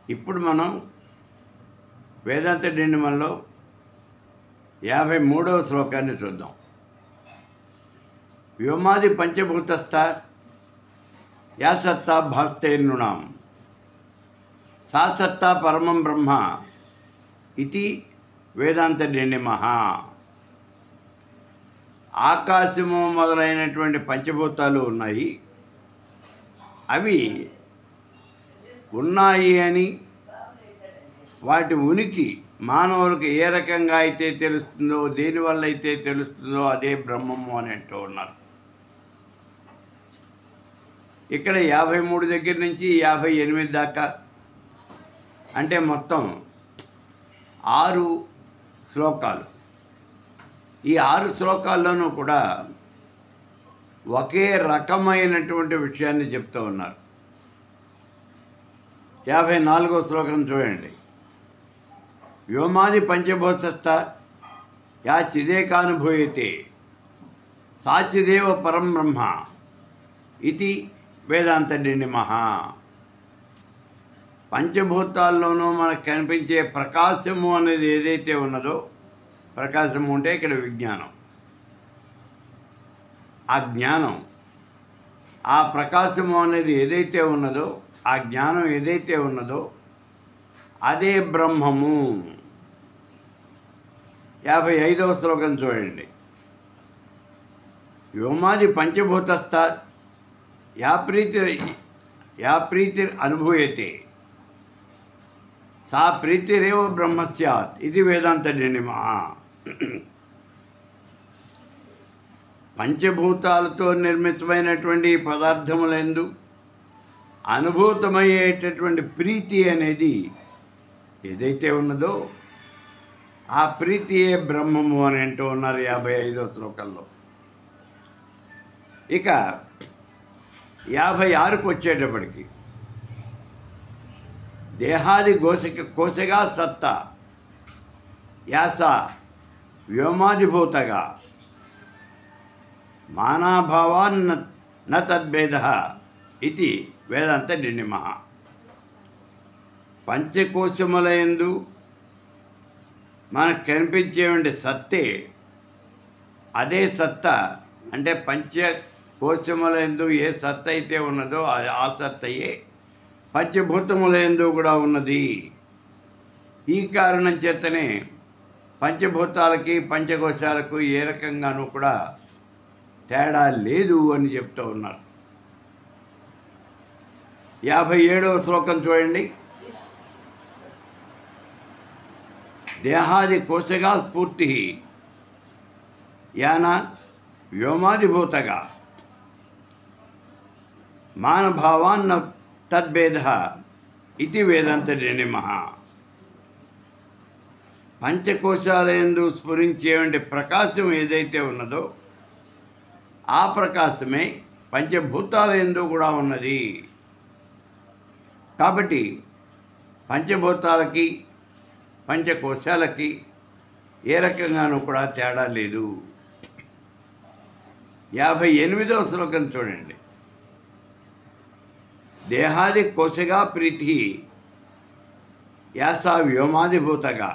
ఇప్పుడు మనం వేదాంత డిండిమల్లో 53వ శ్లోకాన్ని చూద్దాం. వ్యోమాది పంచభూతస్థ యా సత్తా భాస్తేర్నృణాం సా సత్తా పరమం బ్రహ్మ ఇది వేదాంత డిండిమః. ఆకాశము మొదలైనటువంటి పంచభూతాలు ఉన్నాయి. అవి ఉన్నాయి అని, వాటి ఉనికి మానవులకు ఏ రకంగా అయితే తెలుస్తుందో, దేనివల్ల అయితే తెలుస్తుందో అదే బ్రహ్మము అని అంటూ ఉన్నారు. ఇక్కడ 53 దగ్గర నుంచి 58 దాకా, అంటే మొత్తం 6 శ్లోకాలు. ఈ 6 శ్లోకాల్లోనూ కూడా ఒకే రకమైనటువంటి విషయాన్ని చెప్తూ ఉన్నారు. 54వ శ్లోకం చూడండి. వ్యోమాది పంచభూతస్థ యా చిదేకానుభూయతే సా చిదేవ పరం బ్రహ్మ ఇది వేదాంత డిండిమః. పంచభూతాల్లోనూ మనకు కనిపించే ప్రకాశము అనేది ఏదైతే ఉన్నదో, ప్రకాశము అంటే ఇక్కడ విజ్ఞానం, ఆ జ్ఞానం, ఆ ప్రకాశము అనేది ఏదైతే ఉన్నదో, ఆ జ్ఞానం ఏదైతే ఉన్నదో అదే బ్రహ్మము. 55వ శ్లోకం చూడండి. వ్యోమాది పంచభూతస్థ యా ప్రీతిర్ అనుభూయతే సా ప్రీతిరేవ బ్రహ్మ స్యాత్ ఇది వేదాంత డిండిమః. పంచభూతాలతో నిర్మితమైనటువంటి పదార్థములందు అనుభూతమయ్యేటటువంటి ప్రీతి అనేది ఏదైతే ఉన్నదో ఆ ప్రీతియే బ్రహ్మము అని అంటూ ఉన్నారు 55వ శ్లోకంలో. ఇక 56కు వచ్చేటప్పటికి దేహాది కోశగా సత్తా యాస వ్యోమాదిభూతగా మానాభావాన్న తద్భేద ఇది వేదాంత డిండిమః. పంచకోశములందు మనకు కనిపించేవంటి సత్తే అదే సత్తా, అంటే పంచకోశములందు ఏ సత్త అయితే ఉన్నదో ఆ సత్తయే పంచభూతములందు కూడా ఉన్నది. ఈ కారణం చేతనే పంచభూతాలకి పంచకోశాలకు ఏ రకంగానూ కూడా తేడా లేదు అని చెప్తూ ఉన్నారు. 57వ శ్లోకం చూడండి. దేహాది కోశగా స్ఫూర్తి యానా వ్యోమాదిభూతగా మానభావాన్న తద్భేద ఇది వేదాంత డిండిమః. పంచకోశాలయందు స్ఫురించేవంటి ప్రకాశం ఏదైతే ఉన్నదో ఆ ప్రకాశమే పంచభూతాలయందు కూడా ఉన్నది. కాబట్టి పంచభూతాలకి పంచకోశాలకి ఏ రకంగానూ కూడా తేడా లేదు. 58వ శ్లోకం చూడండి. దేహాది కోశగా ప్రీతి యాసా వ్యోమాదిభూతగా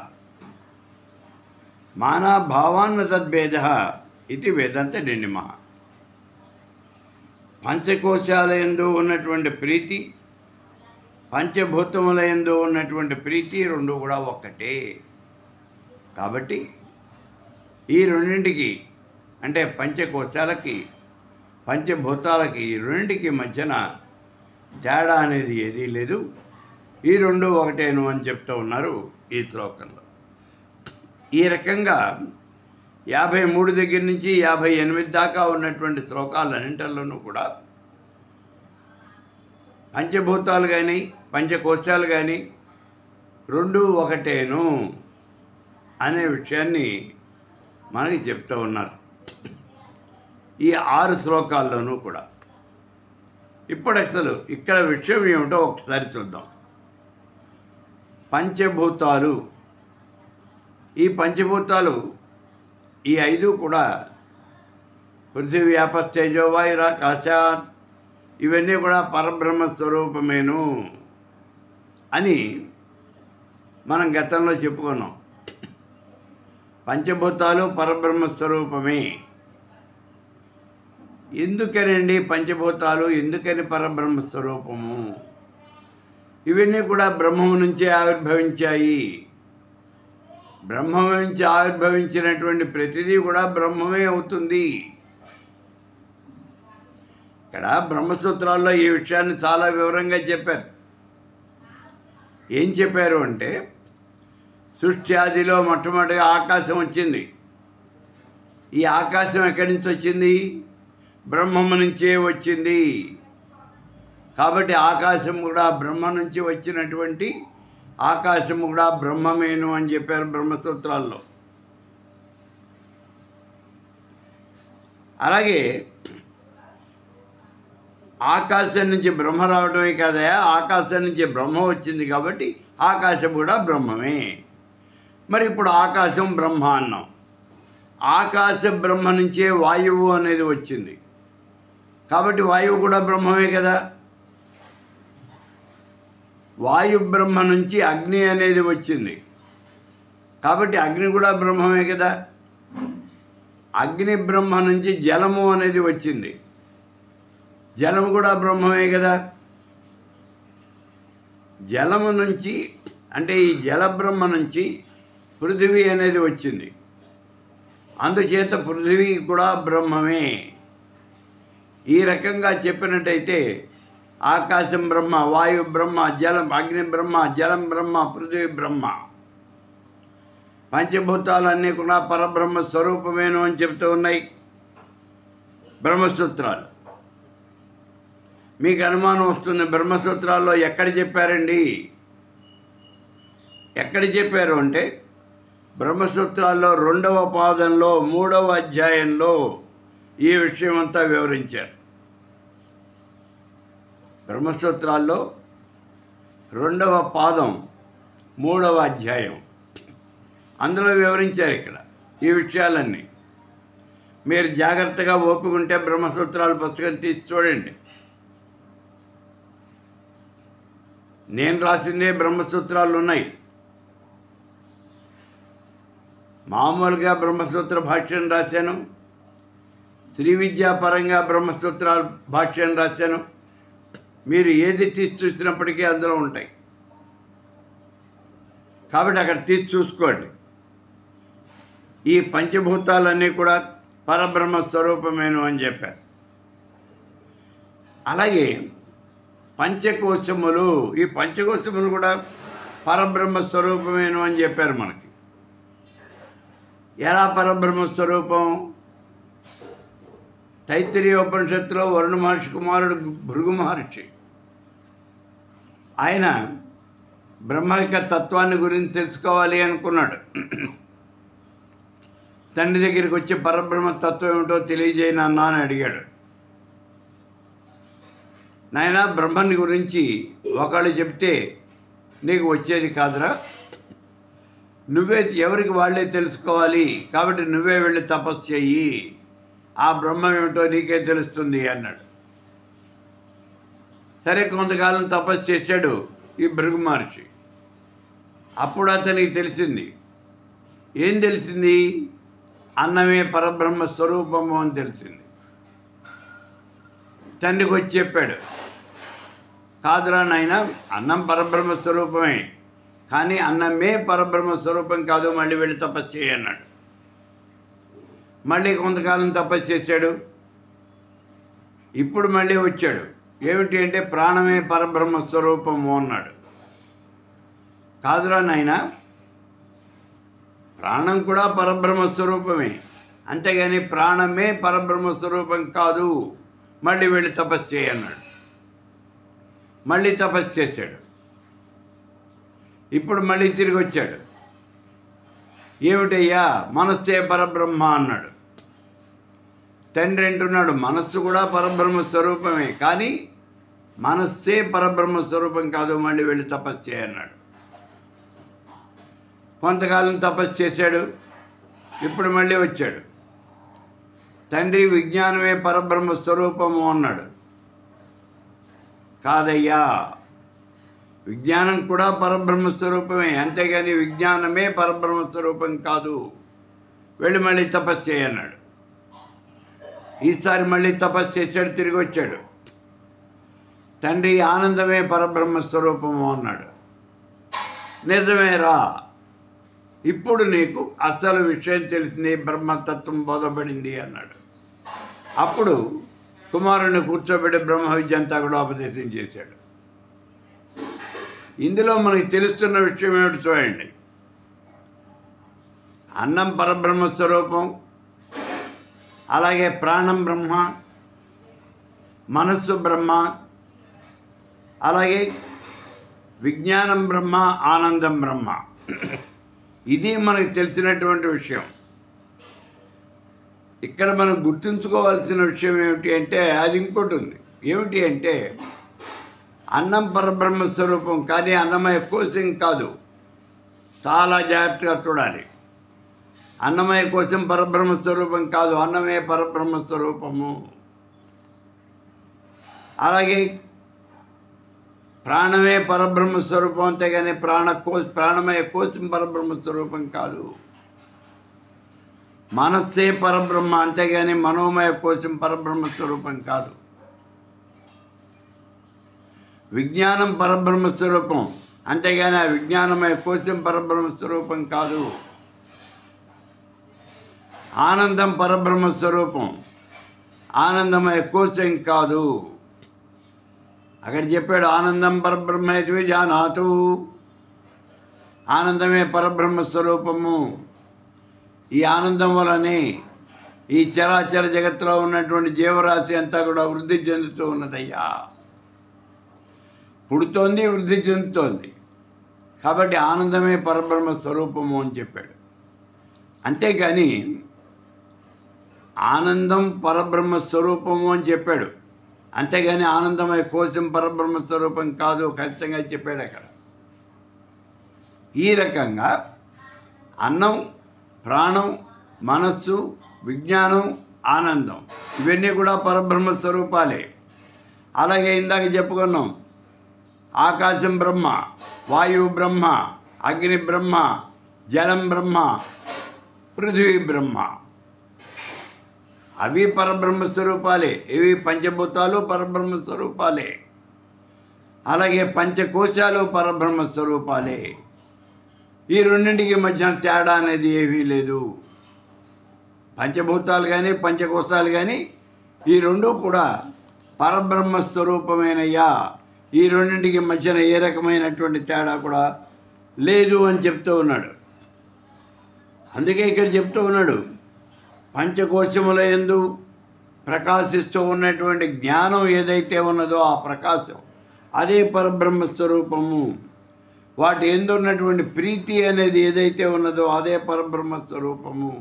మానాభావాన్న తద్భేద ఇది వేదాంత డిండిమః. పంచకోశాలయందు ఉన్నటువంటి ప్రీతి, పంచభూతములయందు ఉన్నటువంటి ప్రీతి రెండు కూడా ఒక్కటే. కాబట్టి ఈ రెండింటికి, అంటే పంచకోశాలకి పంచభూతాలకి, ఈ రెండింటికి మధ్యన తేడా అనేది ఏదీ లేదు. ఈ రెండు ఒకటేను అని చెప్తూ ఉన్నారు ఈ శ్లోకంలో. ఈ రకంగా 53 దగ్గర నుంచి 58 దాకా ఉన్నటువంటి శ్లోకాలన్నింటిలోనూ కూడా పంచభూతాలు కానీ పంచకోశాలు కానీ రెండు ఒకటేను అనే విషయాన్ని మనకి చెప్తూ ఉన్నారు ఈ 6 శ్లోకాల్లోనూ కూడా. ఇప్పుడు అసలు ఇక్కడ విషయం ఏమిటో ఒకసారి చూద్దాం. పంచభూతాలు, ఈ పంచభూతాలు ఈ 5 కూడా పృథివీ ఆపస్తేజో వాయురాకాశాత్ ఇవన్నీ కూడా పరబ్రహ్మ స్వరూపమేను అని మనం గతంలో చెప్పుకున్నాం. పంచభూతాలు పరబ్రహ్మ స్వరూపమే. ఎందుకనండి పంచభూతాలు, ఎందుకని పరబ్రహ్మ స్వరూపము? ఇవన్నీ కూడా బ్రహ్మం నుంచే ఆవిర్భవించాయి. బ్రహ్మం నుంచి ఆవిర్భవించినటువంటి ప్రతిదీ కూడా బ్రహ్మమే అవుతుంది. ఇక్కడ బ్రహ్మసూత్రాల్లో ఈ విషయాన్ని చాలా వివరంగా చెప్పారు. ఏం చెప్పారు అంటే, సృష్టి ఆదిలో మొట్టమొదటిగా ఆకాశం వచ్చింది. ఈ ఆకాశం ఎక్కడి నుంచి వచ్చింది? బ్రహ్మము నుంచే వచ్చింది. కాబట్టి ఆకాశం కూడా బ్రహ్మ నుంచి వచ్చినటువంటి ఆకాశం కూడా బ్రహ్మమేను అని చెప్పారు బ్రహ్మసూత్రాల్లో. అలాగే ఆకాశం నుంచి బ్రహ్మ రావడమే కాదయా, ఆకాశం నుంచి బ్రహ్మ వచ్చింది కాబట్టి ఆకాశం కూడా బ్రహ్మమే. మరి ఇప్పుడు ఆకాశం బ్రహ్మ అన్నాం. ఆకాశ బ్రహ్మ నుంచే వాయువు అనేది వచ్చింది కాబట్టి వాయువు కూడా బ్రహ్మమే కదా. వాయు బ్రహ్మ నుంచి అగ్ని అనేది వచ్చింది కాబట్టి అగ్ని కూడా బ్రహ్మమే కదా. అగ్ని బ్రహ్మ నుంచి జలము అనేది వచ్చింది, జలము కూడా బ్రహ్మమే కదా. జలము నుంచి అంటే ఈ జలబ్రహ్మ నుంచి పృథివీ అనేది వచ్చింది, అందుచేత పృథివీ కూడా బ్రహ్మమే. ఈ రకంగా చెప్పినట్టయితే ఆకాశం బ్రహ్మ, వాయు బ్రహ్మ, జలం అగ్ని బ్రహ్మ, జలం బ్రహ్మ, పృథివీ బ్రహ్మ, పంచభూతాలన్నీ కూడా పరబ్రహ్మ స్వరూపమేను అని చెప్తూ ఉన్నాయి బ్రహ్మసూత్రాలు. మీకు అనుమానం వస్తుంది, బ్రహ్మసూత్రాల్లో ఎక్కడ చెప్పారండి? ఎక్కడ చెప్పారు అంటే బ్రహ్మసూత్రాల్లో 2వ పాదంలో 3వ అధ్యాయంలో ఈ విషయం అంతా వివరించారు. బ్రహ్మసూత్రాల్లో 2వ పాదం 3వ అధ్యాయం, అందులో వివరించారు ఇక్కడ ఈ విషయాలన్నీ. మీరు జాగ్రత్తగా ఓపుకుంటే బ్రహ్మసూత్రాల పుస్తకం తీసి చూడండి. నేను రాసిందే బ్రహ్మసూత్రాలు ఉన్నాయి. మామూలుగా బ్రహ్మసూత్ర భాష్యం రాశాను, శ్రీ విద్యాపరంగా బ్రహ్మసూత్రాల భాష్యం రాశాను. మీరు ఏది తీసి చూసినప్పటికీ అందులో ఉంటాయి కాబట్టి అక్కడ తీసి చూసుకోండి. ఈ పంచభూతాలన్నీ కూడా పరబ్రహ్మ స్వరూపమేను అని చెప్పారు. అలాగే పంచకోశములు, ఈ పంచకోశములు కూడా పరబ్రహ్మ స్వరూపమేను అని చెప్పారు మనకి. ఎలా పరబ్రహ్మ స్వరూపం? తైత్తిరీయ ఉపనిషత్తులో వరుణ మహర్షి కుమారుడు భృగు మహర్షి, ఆయన బ్రహ్మ యొక్క తత్వాన్ని గురించి తెలుసుకోవాలి అనుకున్నాడు. తండ్రి దగ్గరికి వచ్చి పరబ్రహ్మ తత్వం ఏమిటో తెలియజేయను అన్నా అని అడిగాడు. నాయన, బ్రహ్మని గురించి ఒకళ్ళు చెప్తే నీకు వచ్చేది కాదురా, నువ్వే ఎవరికి వాళ్ళే తెలుసుకోవాలి కాబట్టి నువ్వే వెళ్ళి తపస్సు చెయ్యి, ఆ బ్రహ్మం ఏమిటో నీకే తెలుస్తుంది అన్నాడు. సరే, కొంతకాలం తపస్సు చేశాడు ఈ భృగు మహర్షి. అప్పుడు అతనికి తెలిసింది. ఏం తెలిసింది? అన్నమే పరబ్రహ్మ స్వరూపము అని తెలిసింది. తండ్రికి వచ్చి చెప్పాడు, కాదురా నాయన, అన్నం పరబ్రహ్మ స్వరూపమే, కానీ అన్నమే పరబ్రహ్మ స్వరూపం కాదు, మళ్ళీ వెళ్ళి తపస్సు చేయి అన్నాడు. మళ్ళీ కొంతకాలం తపస్సు చేశాడు. ఇప్పుడు మళ్ళీ వచ్చాడు. ఏమిటి అంటే ప్రాణమే పరబ్రహ్మ స్వరూపము అన్నాడు. కాదురా నాయన, ప్రాణం కూడా పరబ్రహ్మ స్వరూపమే, అంతేగాని ప్రాణమే పరబ్రహ్మ స్వరూపం కాదు, మళ్ళీ వెళ్ళి తపస్సు చేయి అన్నాడు. మళ్ళీ తపస్సు చేశాడు. ఇప్పుడు మళ్ళీ తిరిగి వచ్చాడు. ఏమిటయ్యా, మనస్సే పరబ్రహ్మ అన్నాడు. తండ్రి అంటున్నాడు, మనస్సు కూడా పరబ్రహ్మ స్వరూపమే, కానీ మనస్సే పరబ్రహ్మ స్వరూపం కాదు, మళ్ళీ వెళ్ళి తపస్సు చేయన్నాడు. కొంతకాలం తపస్సు చేశాడు. ఇప్పుడు మళ్ళీ వచ్చాడు. తండ్రి విజ్ఞానమే పరబ్రహ్మ స్వరూపము అన్నాడు. కాదయ్యా, విజ్ఞానం కూడా పరబ్రహ్మ స్వరూపమే, అంతేగాని విజ్ఞానమే పరబ్రహ్మ స్వరూపం కాదు. వెళ్ళి మళ్ళీ తపస్సు చేయన్నాడు. ఈసారి మళ్ళీ తపస్సు చేశాడు, తిరిగి వచ్చాడు. తండ్రి ఆనందమే పరబ్రహ్మ స్వరూపము అన్నాడు. నిజమేరా, ఇప్పుడు నీకు అసలు విషయం తెలిసింది, బ్రహ్మతత్వం బోధపడింది అన్నాడు. అప్పుడు కుమారుని కూర్చోబెట్టి బ్రహ్మ విద్య అంతా కూడా ఉపదేశం చేశాడు. ఇందులో మనకి తెలుస్తున్న విషయం ఏమిటి చూడండి. అన్నం పరబ్రహ్మ స్వరూపం, అలాగే ప్రాణం బ్రహ్మ, మనస్సు బ్రహ్మ, అలాగే విజ్ఞానం బ్రహ్మ, ఆనందం బ్రహ్మ. ఇది మనకు తెలిసినటువంటి విషయం. ఇక్కడ మనం గుర్తుంచుకోవాల్సిన విషయం ఏమిటి అంటే అది ఇంకోటి ఉంది. ఏమిటి అంటే అన్నం పరబ్రహ్మ స్వరూపం, కానీ అన్నమయ కోశం కాదు. చాలా జాగ్రత్తగా చూడాలి. అన్నమయ కోశం పరబ్రహ్మ స్వరూపం కాదు, అన్నమే పరబ్రహ్మ స్వరూపము. అలాగే ప్రాణమే పరబ్రహ్మ స్వరూపం, అంతేగాని ప్రాణమయ కోశం పరబ్రహ్మ స్వరూపం కాదు. మనస్సే పరబ్రహ్మ, అంతేగాని మనోమయ కోశం పరబ్రహ్మ స్వరూపం కాదు. విజ్ఞానం పరబ్రహ్మ స్వరూపం, అంతేగాని ఆ విజ్ఞానమయ కోశం పరబ్రహ్మ స్వరూపం కాదు. ఆనందం పరబ్రహ్మ స్వరూపం, ఆనందమయ కోశం కాదు. అక్కడ చెప్పాడు ఆనందం పరబ్రహ్మ జానాతు, ఆనందమే పరబ్రహ్మ స్వరూపము. ఈ ఆనందం వలనే ఈ చరాచర జగత్తులో ఉన్నటువంటి జీవరాశి అంతా కూడా వృద్ధి చెందుతూ ఉన్నదయ్యా. పుడుతోంది, వృద్ధి చెందుతోంది. కాబట్టి ఆనందమే పరబ్రహ్మ స్వరూపము అని చెప్పాడు. అంతేగాని ఆనందం పరబ్రహ్మ స్వరూపము అని చెప్పాడు, అంతేగాని ఆనందమయ కోశం పరబ్రహ్మ స్వరూపం కాదు, ఖచ్చితంగా చెప్పాడు అక్కడ. ఈ రకంగా అన్నం, ప్రాణం, మనస్సు, విజ్ఞానం, ఆనందం ఇవన్నీ కూడా పరబ్రహ్మ స్వరూపాలే. అలాగే ఇందాక చెప్పుకున్నాం, ఆకాశం బ్రహ్మ, వాయువు బ్రహ్మ, అగ్ని బ్రహ్మ, జలం బ్రహ్మ, పృథివీ బ్రహ్మ. అవి పరబ్రహ్మ స్వరూపాలే. ఇవి పంచభూతాలు పరబ్రహ్మ స్వరూపాలే. అలాగే పంచకోశాలు పరబ్రహ్మ స్వరూపాలే. ఈ రెండింటికి మధ్య తేడా అనేది ఏమీ లేదు. పంచభూతాలు కానీ పంచకోశాలు కానీ ఈ రెండు కూడా పరబ్రహ్మ స్వరూపమైనయ్యా. ఈ రెండింటికి మధ్యన ఏ రకమైనటువంటి తేడా కూడా లేదు అని చెప్తూ ఉన్నాడు. అందుకే ఇక్కడ చెప్తూ ఉన్నాడు, పంచకోశముల యందు ప్రకాశిస్తూ ఉన్నటువంటి జ్ఞానం ఏదైతే ఉన్నదో ఆ ప్రకాశం అదే పరబ్రహ్మ స్వరూపము. వాటి యందు ఉన్నటువంటి ప్రీతి అనేది ఏదైతే ఉన్నదో అదే పరబ్రహ్మ స్వరూపము.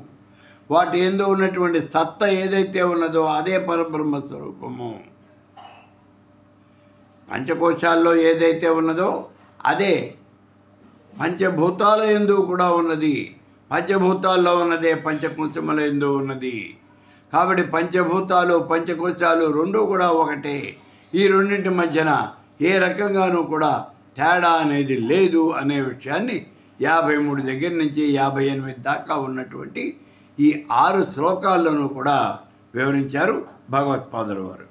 వాటి యందు ఉన్నటువంటి సత్త ఏదైతే ఉన్నదో అదే పరబ్రహ్మ స్వరూపము. పంచకోశాల్లో ఏదైతే ఉన్నదో అదే పంచభూతాల యందు కూడా ఉన్నది. పంచభూతాల్లో ఉన్నదే పంచకోశముల యందు ఉన్నది. కాబట్టి పంచభూతాలు పంచకోశాలు రెండూ కూడా ఒకటే. ఈ రెండింటి మధ్యన ఏ రకంగానూ కూడా తేడా అనేది లేదు అనే విషయాన్ని 53 దగ్గర నుంచి 58 దాకా ఉన్నటువంటి ఈ 6 శ్లోకాల్లోనూ కూడా వివరించారు భగవత్పాదుల వారు.